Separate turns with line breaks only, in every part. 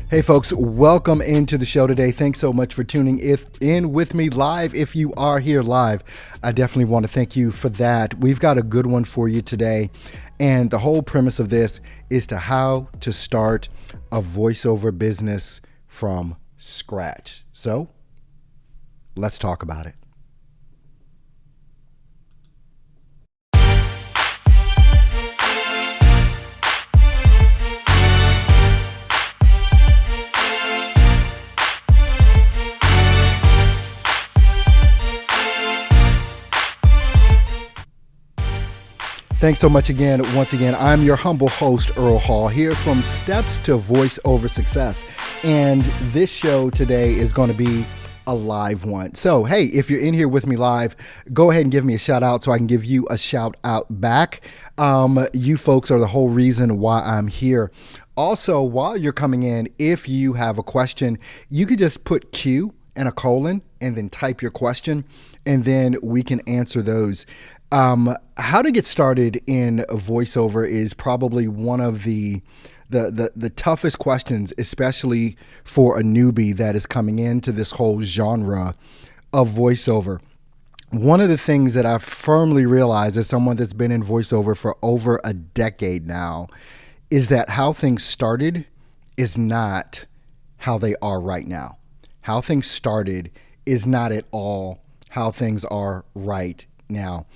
Hey folks, welcome into the show today. Thanks so much for tuning in with me live. If you are here live, I definitely want to thank you for that. We've got a good one for you today. And the whole premise of this is to how to start a voiceover business from scratch. So let's talk about it. Thanks so much again. Once again, I'm your humble host, Earl Hall, here from Steps to Voiceover Success. And this show today is going to be a live one. So, hey, if you're in here with me live, go ahead and give me a shout out so I can give you a shout out back. You folks are the whole reason why I'm here. Also, while you're coming in, if you have a question, you could just put Q and a colon and then type your question, and then we can answer those. How to get started in a voiceover is probably one of the toughest questions, especially for a newbie that is coming into this whole genre of voiceover. One of the things that I've firmly realized as someone that's been in voiceover for over a decade now is that how things started is not how they are right now. How things started is not at all how things are right now.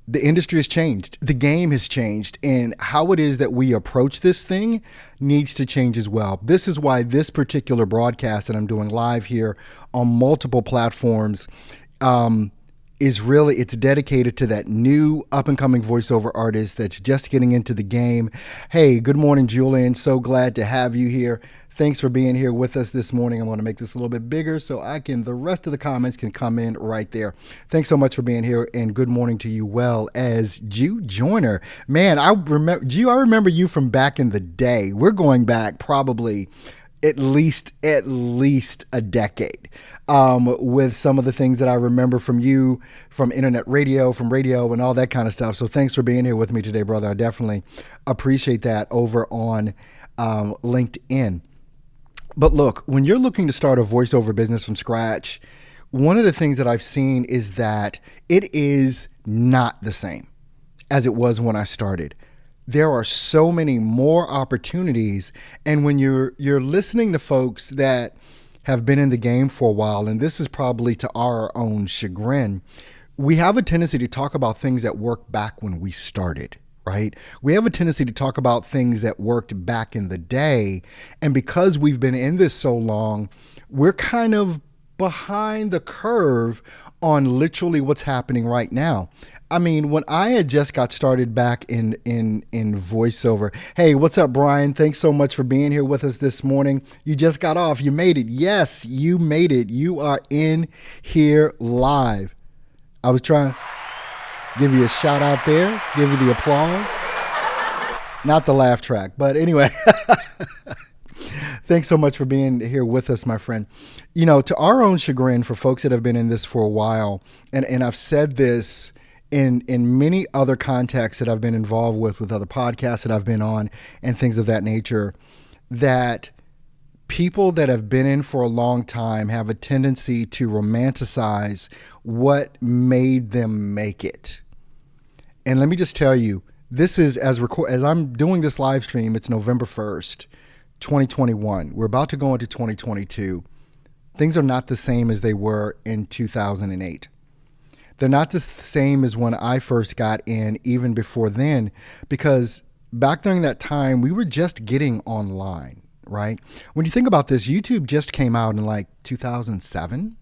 The industry has changed. The game has changed, and how it is that we approach this thing needs to change as well. This is why this particular broadcast that I'm doing live here on multiple platforms it's dedicated to that new up and coming voiceover artist that's just getting into the game. Hey, good morning, Julian. So glad to have you here. Thanks for being here with us this morning. I'm going to make this a little bit bigger so the rest of the comments can come in right there. Thanks so much for being here, and good morning to you, well as Jew Joyner. Man, I remember you from back in the day. We're going back probably at least a decade with some of the things that I remember from you, from internet radio, from radio and all that kind of stuff. So thanks for being here with me today, brother. I definitely appreciate that over on LinkedIn. But look, when you're looking to start a voiceover business from scratch, one of the things that I've seen is that it is not the same as it was when I started. There are so many more opportunities. And when you're listening to folks that have been in the game for a while, and this is probably to our own chagrin, we have a tendency to talk about things that worked back when we started. Right? We have a tendency to talk about things that worked back in the day. And because we've been in this so long, we're kind of behind the curve on literally what's happening right now. I mean, when I had just got started back in voiceover. Hey, what's up, Brian? Thanks so much for being here with us this morning. You just got off. You made it. Yes, you made it. You are in here live. I was trying... give you a shout out there, give you the applause. Not the laugh track, but anyway. Thanks so much for being here with us, my friend. You know, to our own chagrin, for folks that have been in this for a while, and I've said this in many other contexts that I've been involved with other podcasts that I've been on and things of that nature, that people that have been in for a long time have a tendency to romanticize what made them make it. And let me just tell you, this is as I'm doing this live stream, it's November 1st, 2021. We're about to go into 2022. Things are not the same as they were in 2008. They're not the same as when I first got in, even before then, because back during that time, we were just getting online, right? When you think about this, YouTube just came out in like 2007.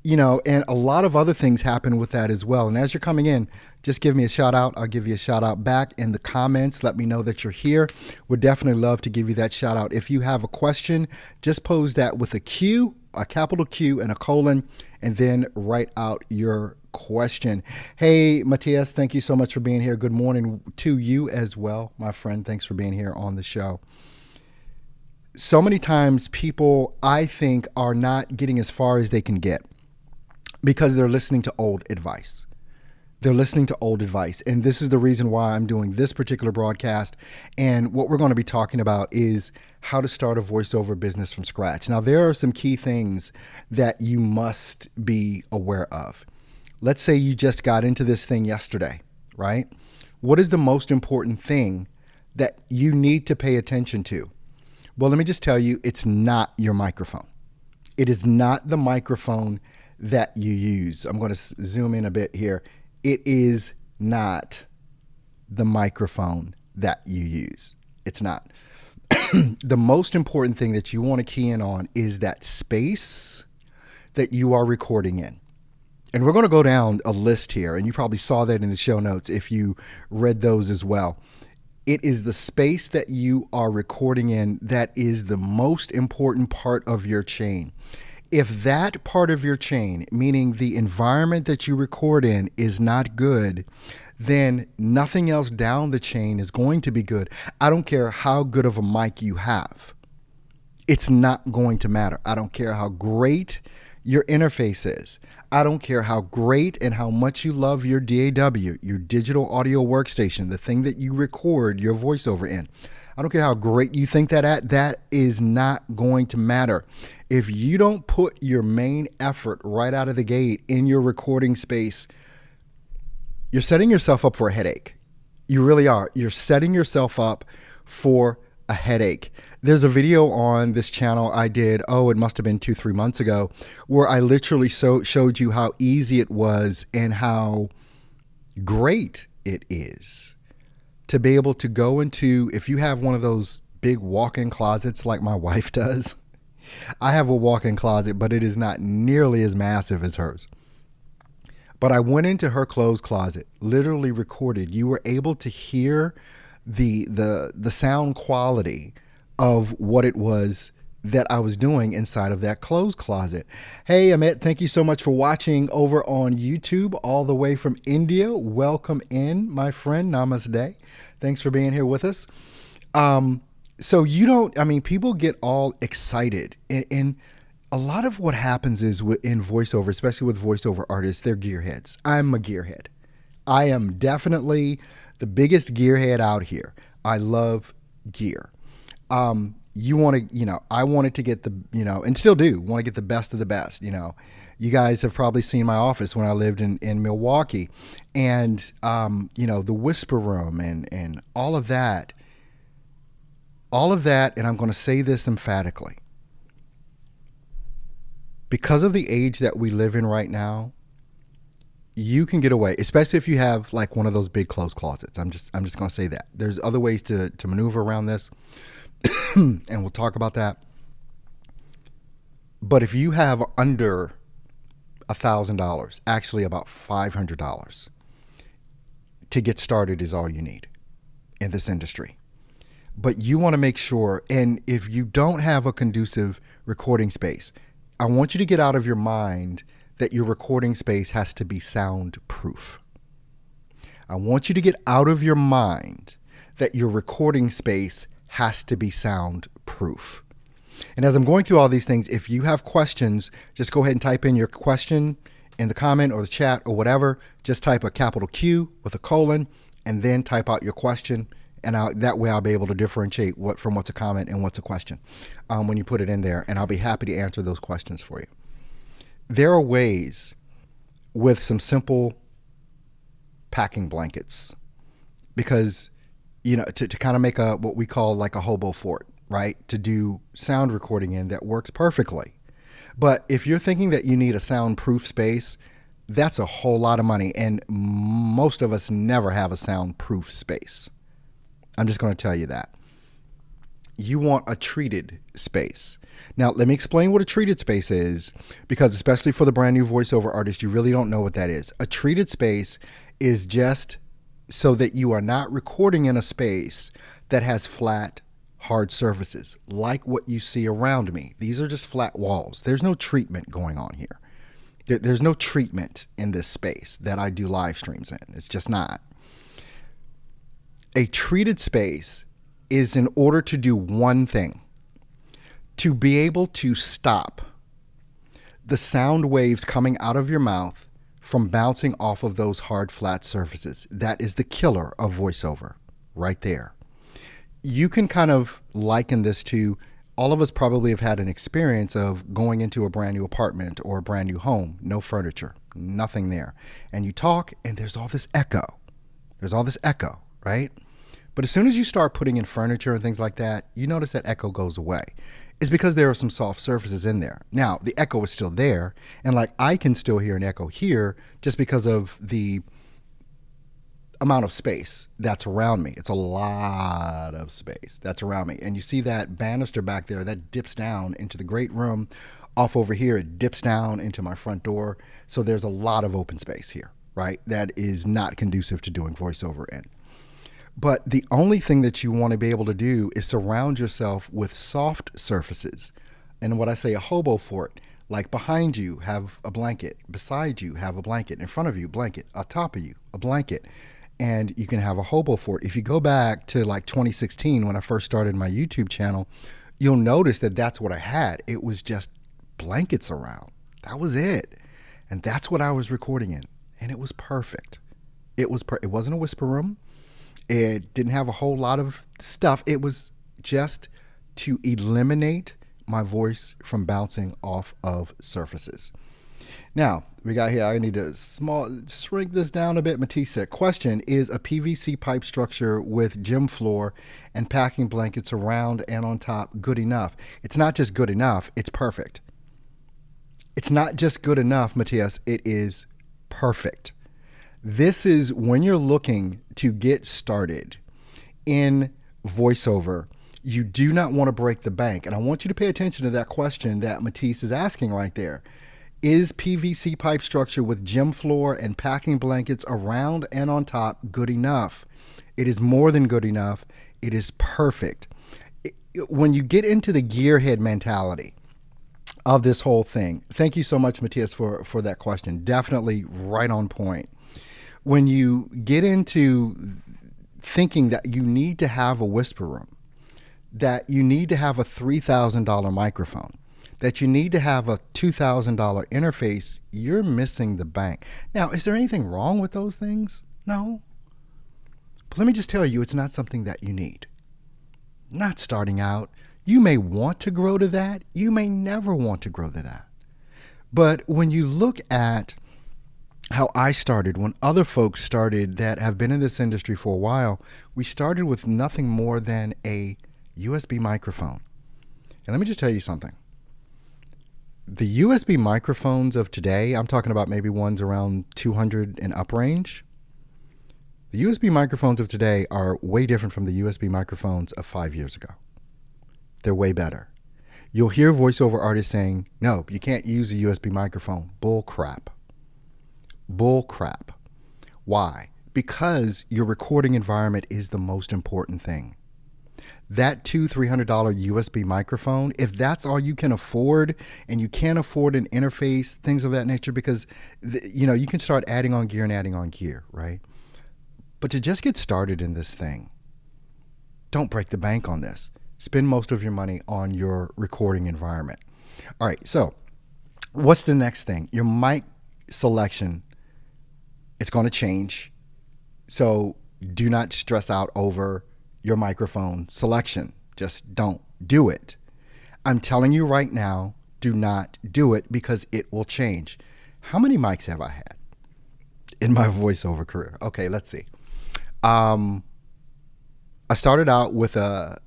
You know, and a lot of other things happen with that as well. And as you're coming in, just give me a shout out. I'll give you a shout out back in the comments. Let me know that you're here. Would definitely love to give you that shout out. If you have a question, just pose that with a Q, a capital Q and a colon, and then write out your question. Hey, Matthias, thank you so much for being here. Good morning to you as well, my friend. Thanks for being here on the show. So many times people, I think, are not getting as far as they can get because they're listening to old advice. They're listening to old advice. And this is the reason why I'm doing this particular broadcast. And what we're going to be talking about is how to start a voiceover business from scratch. Now, there are some key things that you must be aware of. Let's say you just got into this thing yesterday, right? What is the most important thing that you need to pay attention to? Well, let me just tell you, it's not your microphone. It is not the microphone that you use. I'm going to zoom in a bit here. It is not the microphone that you use. It's not. The most important thing that you want to key in on is that space that you are recording in. And we're going to go down a list here, and you probably saw that in the show notes if you read those as well. It is the space that you are recording in that is the most important part of your chain. If that part of your chain, meaning the environment that you record in, is not good, then nothing else down the chain is going to be good. I don't care how good of a mic you have. It's not going to matter. I don't care how great your interface is. I don't care how great and how much you love your DAW, your digital audio workstation, the thing that you record your voiceover in. I don't care how great you think that is not going to matter. If you don't put your main effort right out of the gate in your recording space, you're setting yourself up for a headache. You really are. You're setting yourself up for a headache. There's a video on this channel I did, it must have been 2-3 months ago, where I literally showed you how easy it was and how great it is to be able to go into, if you have one of those big walk-in closets like my wife does. I have a walk-in closet, but it is not nearly as massive as hers. But I went into her clothes closet, literally recorded. You were able to hear the sound quality of what it was that I was doing inside of that clothes closet. Hey, Amit, thank you so much for watching over on YouTube all the way from India. Welcome in, my friend. Namaste. Thanks for being here with us. So people get all excited. And a lot of what happens is in voiceover, especially with voiceover artists, they're gearheads. I'm a gearhead. I am definitely the biggest gearhead out here. I love gear. I wanted to get and still do want to get the best of the best. You guys have probably seen my office when I lived in Milwaukee, and the whisper room and all of that. And I'm going to say this emphatically. Because of the age that we live in right now, you can get away, especially if you have like one of those big clothes closets. I'm just going to say that. There's other ways to maneuver around this, and we'll talk about that. But if you have under $1,000, actually about $500, to get started is all you need in this industry. But you want to make sure, and if you don't have a conducive recording space, I want you to get out of your mind that your recording space has to be soundproof. I want you to get out of your mind that your recording space has to be soundproof. And as I'm going through all these things, if you have questions, just go ahead and type in your question in the comment or the chat or whatever. Just type a capital Q with a colon and then type out your question. And that way I'll be able to differentiate what's a comment and what's a question when you put it in there. And I'll be happy to answer those questions for you. There are ways with some simple packing blankets, because, to kind of make what we call like a hobo fort, right? To do sound recording in that works perfectly. But if you're thinking that you need a soundproof space, that's a whole lot of money. And most of us never have a soundproof space. I'm just going to tell you that. You want a treated space. Now, let me explain what a treated space is, because especially for the brand new voiceover artist, you really don't know what that is. A treated space is just so that you are not recording in a space that has flat, hard surfaces, like what you see around me. These are just flat walls. There's no treatment going on here. There's no treatment in this space that I do live streams in. It's just not. A treated space is in order to do one thing: to be able to stop the sound waves coming out of your mouth from bouncing off of those hard, flat surfaces. That is the killer of voiceover right there. You can kind of liken this to, all of us probably have had an experience of going into a brand new apartment or a brand new home, no furniture, nothing there. And you talk and there's all this echo. There's all this echo, right? But as soon as you start putting in furniture and things like that, you notice that echo goes away. It's because there are some soft surfaces in there. Now, the echo is still there, and like I can still hear an echo here just because of the amount of space that's around me. It's a lot of space that's around me. And you see that banister back there that dips down into the great room. Off over here, it dips down into my front door. So there's a lot of open space here, right? That is not conducive to doing voiceover in. But the only thing that you want to be able to do is surround yourself with soft surfaces. And when I say a hobo fort, like behind you, have a blanket. Beside you, have a blanket. In front of you, blanket. On top of you, a blanket. And you can have a hobo fort. If you go back to like 2016, when I first started my YouTube channel, you'll notice that that's what I had. It was just blankets around. That was it. And that's what I was recording in. And it was perfect. It wasn't a whisper room. It didn't have a whole lot of stuff. It was just to eliminate my voice from bouncing off of surfaces. Now, we got here, I need to shrink this down a bit. Matisse said, question, is a PVC pipe structure with gym floor and packing blankets around and on top good enough? It's not just good enough, it's perfect. It's not just good enough, Matthias, it is perfect. This is when you're looking to get started in voiceover, you do not want to break the bank. And I want you to pay attention to that question that Matisse is asking right there. Is PVC pipe structure with gym floor and packing blankets around and on top good enough? It is more than good enough. It is perfect. When you get into the gearhead mentality of this whole thing, thank you so much, Matthias, for that question. Definitely right on point. When you get into thinking that you need to have a whisper room, that you need to have a $3,000 microphone, that you need to have a $2,000 interface, you're missing the bank. Now, is there anything wrong with those things? No. But let me just tell you, it's not something that you need. Not starting out. You may want to grow to that. You may never want to grow to that. But when you look at how I started, when other folks started that have been in this industry for a while, we started with nothing more than a USB microphone. And let me just tell you something. The USB microphones of today, I'm talking about maybe ones around 200 and up range. The USB microphones of today are way different from the USB microphones of 5 years ago. They're way better. You'll hear voiceover artists saying, no, you can't use a USB microphone. Bull crap. Bull crap. Why? Because your recording environment is the most important thing. That $200-300 USB microphone, if that's all you can afford and you can't afford an interface, things of that nature, because you can start adding on gear, right? But to just get started in this thing, don't break the bank on this. Spend most of your money on your recording environment. All right, so what's the next thing? Your mic selection, it's going to change. So do not stress out over your microphone selection. Just don't do it. I'm telling you right now, do not do it because it will change. How many mics have I had in my voiceover career? Okay, let's see. I started out with a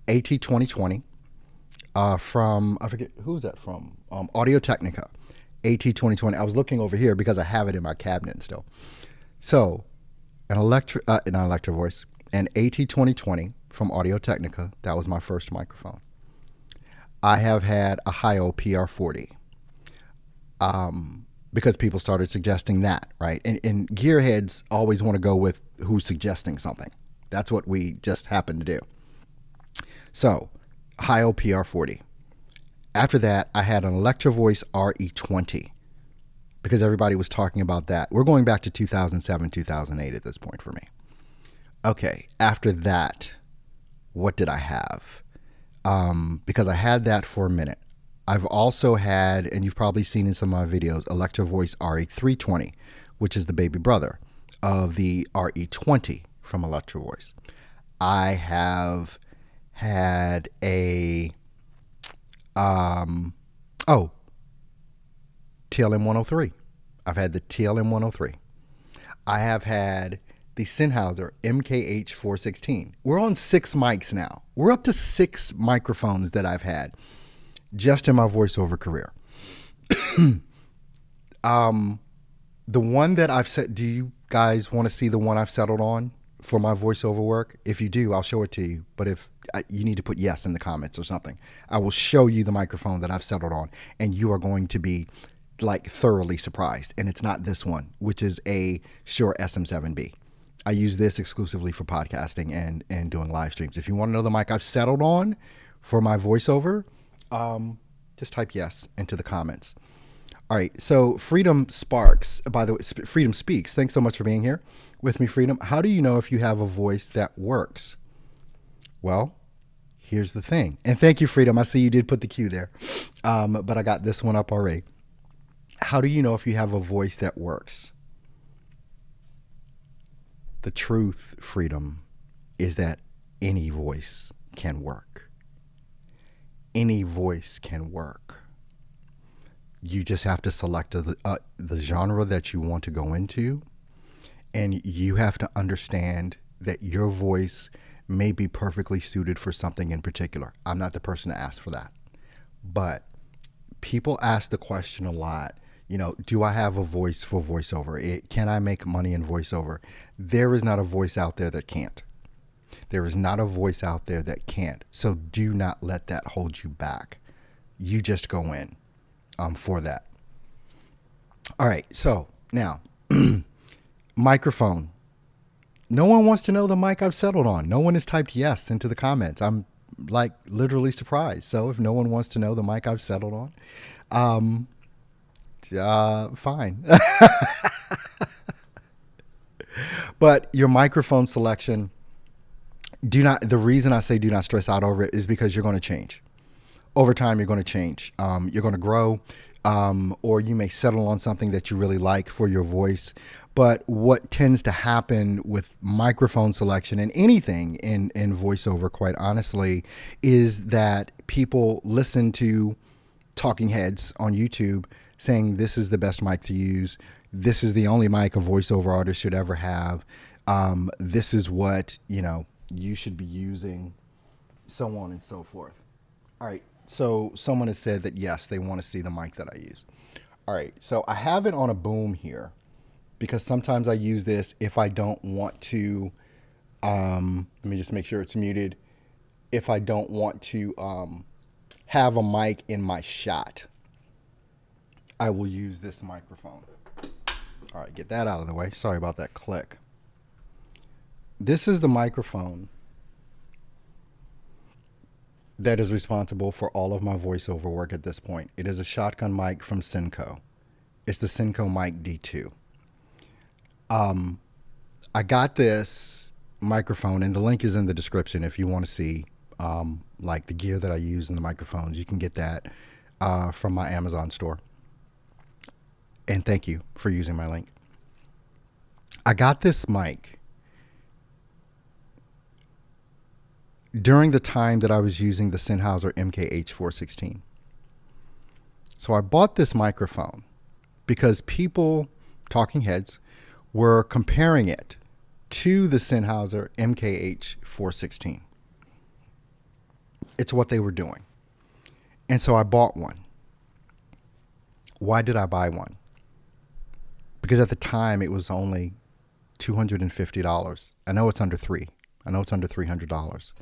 AT2020 from, I forget, who's that from? Audio-Technica, AT2020. I was looking over here because I have it in my cabinet still. So an Electro Voice, an AT2020 from Audio-Technica. That was my first microphone. I have had a Hi-O PR40 because people started suggesting that, right? And gearheads always want to go with who's suggesting something. That's what we just happen to do. So, Hi-O PR40. After that, I had an Electro Voice RE20 because everybody was talking about that. We're going back to 2007, 2008 at this point for me. Okay, after that, what did I have? Because I had that for a minute. I've also had, and you've probably seen in some of my videos, Electro Voice RE320, which is the baby brother of the RE20 from Electro Voice. I have had a TLM 103. I've had the TLM 103. I have had the Sennheiser MKH 416. We're on 6 mics now. We're up to 6 microphones that I've had just in my voiceover career. The one that I've set, do you guys want to see the one I've settled on for my voiceover work? If you do, I'll show it to you. But if you need to put yes in the comments or something, I will show you the microphone that I've settled on, and you are going to be like thoroughly surprised. And it's not this one, which is a Shure SM7B. I use this exclusively for podcasting and doing live streams. If you want to know the mic I've settled on for my voiceover, just type yes into the comments. All right, so Freedom Sparks, by the way, Freedom Speaks. Thanks so much for being here with me, Freedom. How do you know if you have a voice that works? Well, here's the thing. And thank you, Freedom. I see you did put the cue there, but I got this one up already. How do you know if you have a voice that works? The truth, Freedom, is that any voice can work. Any voice can work. You just have to select the genre that you want to go into, and you have to understand that your voice may be perfectly suited for something in particular. I'm not the person to ask for that, people ask the question a lot, do I have a voice for voiceover? Can I make money in voiceover? There is not a voice out there that can't. There is not a voice out there that can't. So do not let that hold you back. You just go in for that. All right, so now, microphone. No one wants to know the mic I've settled on. No one has typed yes into the comments. I'm like literally surprised. So if no one wants to know the mic I've settled on, fine. But your microphone selection, the reason I say do not stress out over it is because you're going to change. Over time, you're going to change. You're going to grow, or you may settle on something that you really like for your voice. But what tends to happen with microphone selection and anything in voiceover, quite honestly, is that people listen to talking heads on YouTube saying this is the best mic to use. This is the only mic a voiceover artist should ever have. This is what, you should be using, so on and so forth. All right. So someone has said that, yes, they want to see the mic that I use. All right. So I have it on a boom here because sometimes I use this if I don't want to, let me just make sure it's muted. If I don't want to have a mic in my shot, I will use this microphone. All right, get that out of the way. Sorry about that click. This is the microphone that is responsible for all of my voiceover work at this point. It is a shotgun mic from Senko. It's the Senko Mic D2. I got this microphone, and the link is in the description if you want to see like the gear that I use in the microphones. You can get that from my Amazon store. And thank you for using my link. I got this mic during the time that I was using the Sennheiser MKH 416. So I bought this microphone because people, talking heads, were comparing it to the Sennheiser MKH 416. It's what they were doing. And so I bought one. Why did I buy one? Because at the time it was only $250. I know it's under $300.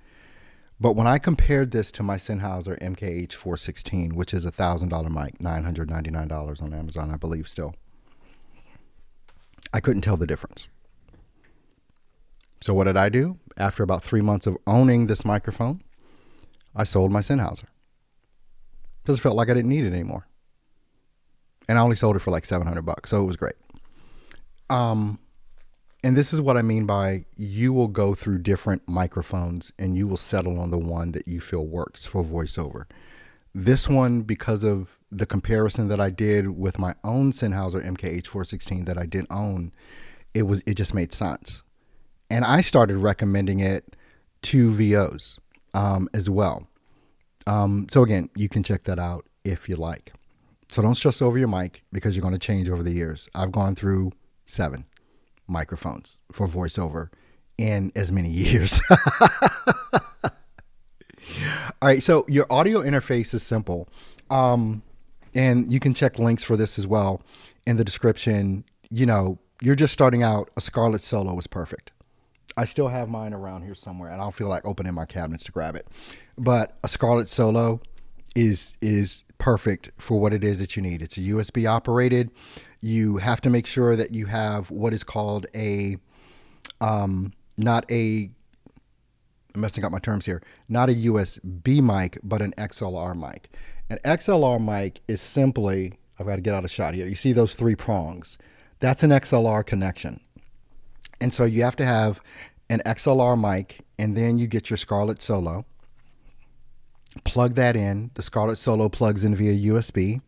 But when I compared this to my Sennheiser MKH 416, which is a $1,000 mic, $999 on Amazon, I believe still, I couldn't tell the difference. So what did I do? After about 3 months of owning this microphone, I sold my Sennheiser because it felt like I didn't need it anymore. And I only sold it for like $700, so it was great. And this is what I mean by you will go through different microphones and you will settle on the one that you feel works for voiceover. This one, because of the comparison that I did with my own Sennheiser MKH416 that I did own, it just made sense. And I started recommending it to VOs as well. So again, you can check that out if you like. So don't stress over your mic because you're going to change over the years. I've gone through 7 microphones for voiceover in as many years. All right, so your audio interface is simple. And you can check links for this as well in the description. You know, you're just starting out, a Scarlett Solo is perfect. I still have mine around here somewhere, and I don't feel like opening my cabinets to grab it. But a Scarlett Solo is perfect for what it is that you need. It's a USB operated. You have to make sure that you have what is called I'm messing up my terms here, not a USB mic, but an XLR mic. An XLR mic is simply, I've got to get out of shot here. You see those 3 prongs? That's an XLR connection. And so you have to have an XLR mic, and then you get your Scarlett Solo, plug that in. The Scarlett Solo plugs in via USB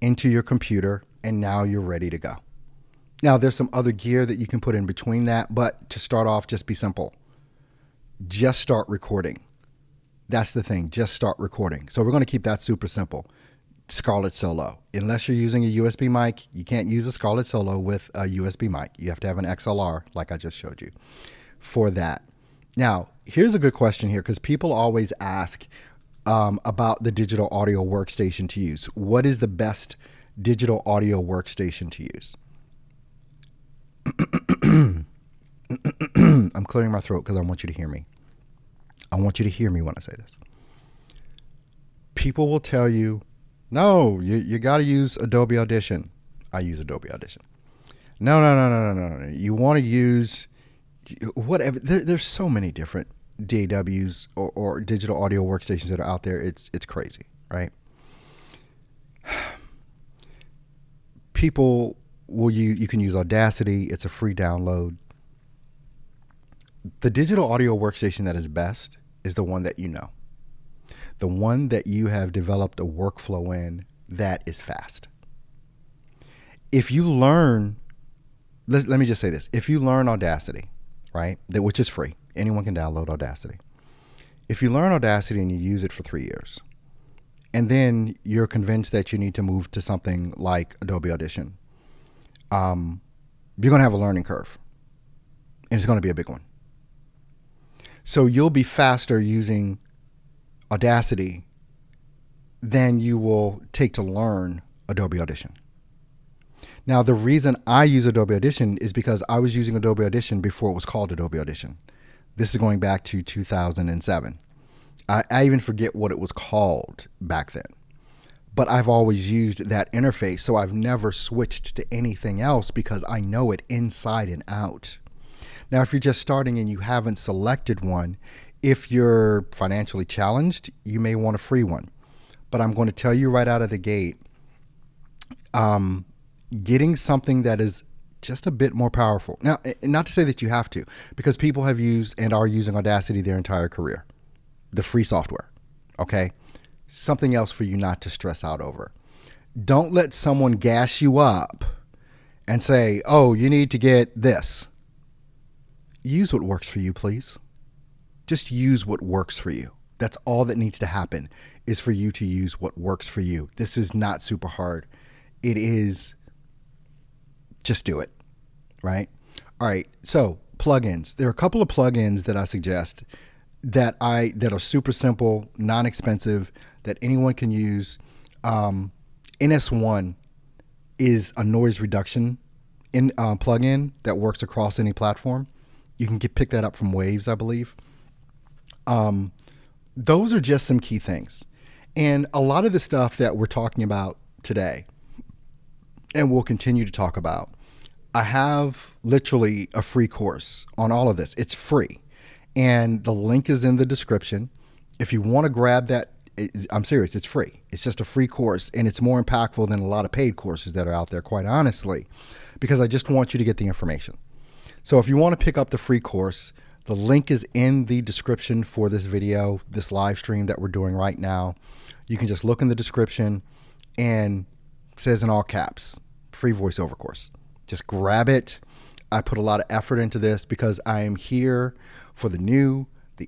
into your computer, and now you're ready to go. Now, there's some other gear that you can put in between that, but to start off, just be simple. Just start recording. That's the thing. Just start recording. So we're going to keep that super simple. Scarlett Solo. Unless you're using a USB mic, you can't use a Scarlett Solo with a USB mic. You have to have an XLR, like I just showed you, for that. Now, here's a good question here, because people always ask about the digital audio workstation to use. What is the best digital audio workstation to use? I'm clearing my throat because I want you to hear me. I want you to hear me when I say this. People will tell you, no, you got to use Adobe Audition. I use Adobe Audition. No. You want to use whatever. There's so many different DAWs or digital audio workstations that are out there. It's crazy, right? People will you can use Audacity. It's a free download. The digital audio workstation that is best is the one that you know. The one that you have developed a workflow in that is fast. If you learn, let me just say this. If you learn Audacity, right, which is free, anyone can download Audacity. If you learn Audacity and you use it for 3 years, and then you're convinced that you need to move to something like Adobe Audition, you're going to have a learning curve, and it's going to be a big one. So you'll be faster using Audacity than you will take to learn Adobe Audition. Now, the reason I use Adobe Audition is because I was using Adobe Audition before it was called Adobe Audition. This is going back to 2007. I even forget what it was called back then. But I've always used that interface, so I've never switched to anything else because I know it inside and out. Now, if you're just starting and you haven't selected one, if you're financially challenged, you may want a free one. But I'm going to tell you right out of the gate, getting something that is just a bit more powerful. Now, not to say that you have to, because people have used and are using Audacity their entire career, the free software, okay? Something else for you not to stress out over. Don't let someone gas you up and say, oh, you need to get this. Use what works for you, please. Just use what works for you. That's all that needs to happen, is for you to use what works for you. This is not super hard. It is, just do it, right? All right, so plugins. There are a couple of plugins that I suggest that are super simple, non-expensive, that anyone can use. NS1 is a noise reduction plugin that works across any platform. You can pick that up from Waves, I believe. Those are just some key things. And a lot of the stuff that we're talking about today, and we'll continue to talk about, I have literally a free course on all of this. It's free. And the link is in the description. If you want to grab that, I'm serious, it's free. It's just a free course, and it's more impactful than a lot of paid courses that are out there, quite honestly, because I just want you to get the information. So if you want to pick up the free course, the link is in the description for this video, this live stream that we're doing right now. You can just look in the description and it says in all caps, free voiceover course. Just grab it. I put a lot of effort into this because I am here for the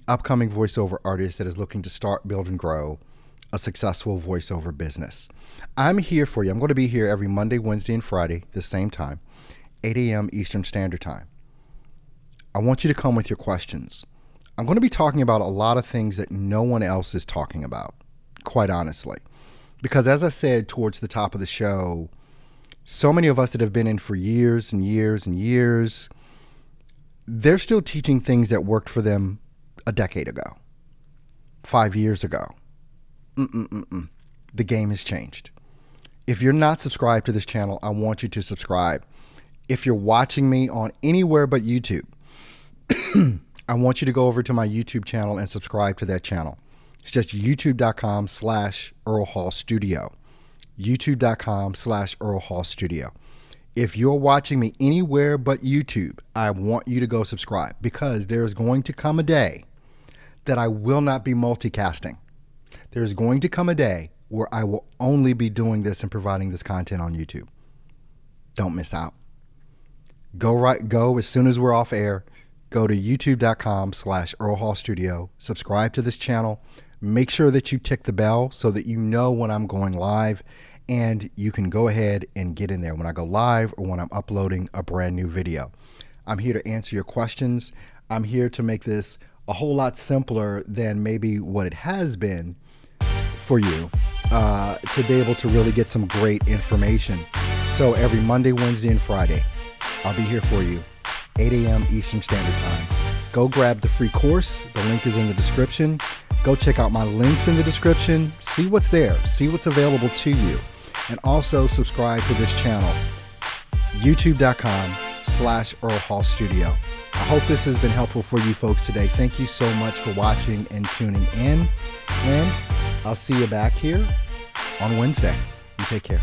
upcoming voiceover artist that is looking to start, build, and grow a successful voiceover business. I'm here for you. I'm going to be here every Monday, Wednesday, and Friday, the same time, 8 a.m. Eastern Standard Time. I want you to come with your questions. I'm going to be talking about a lot of things that no one else is talking about, quite honestly. Because as I said towards the top of the show, so many of us that have been in for years and years and years, they're still teaching things that worked for them a decade ago, 5 years ago. The game has changed. If you're not subscribed to this channel, I want you to subscribe. If you're watching me on anywhere but YouTube, I want you to go over to my YouTube channel and subscribe to that channel. It's just youtube.com/Earl Hall Studio. youtube.com/Earl Hall Studio. If you're watching me anywhere but YouTube, I want you to go subscribe, because there's going to come a day that I will not be multicasting. There's going to come a day where I will only be doing this and providing this content on YouTube. Don't miss out. Go as soon as we're off air. Go to youtube.com/Earl Hall Studio. Subscribe to this channel. Make sure that you tick the bell so that you know when I'm going live, and you can go ahead and get in there when I go live or when I'm uploading a brand new video. I'm here to answer your questions. I'm here to make this a whole lot simpler than maybe what it has been for you, to be able to really get some great information. So every Monday, Wednesday, and Friday, I'll be here for you, 8 a.m. Eastern Standard Time. Go grab the free course. The link is in the description. Go check out my links in the description. See what's there. See what's available to you. And also subscribe to this channel, youtube.com/Earl Hall Studio. I hope this has been helpful for you folks today. Thank you so much for watching and tuning in. And I'll see you back here on Wednesday. You take care.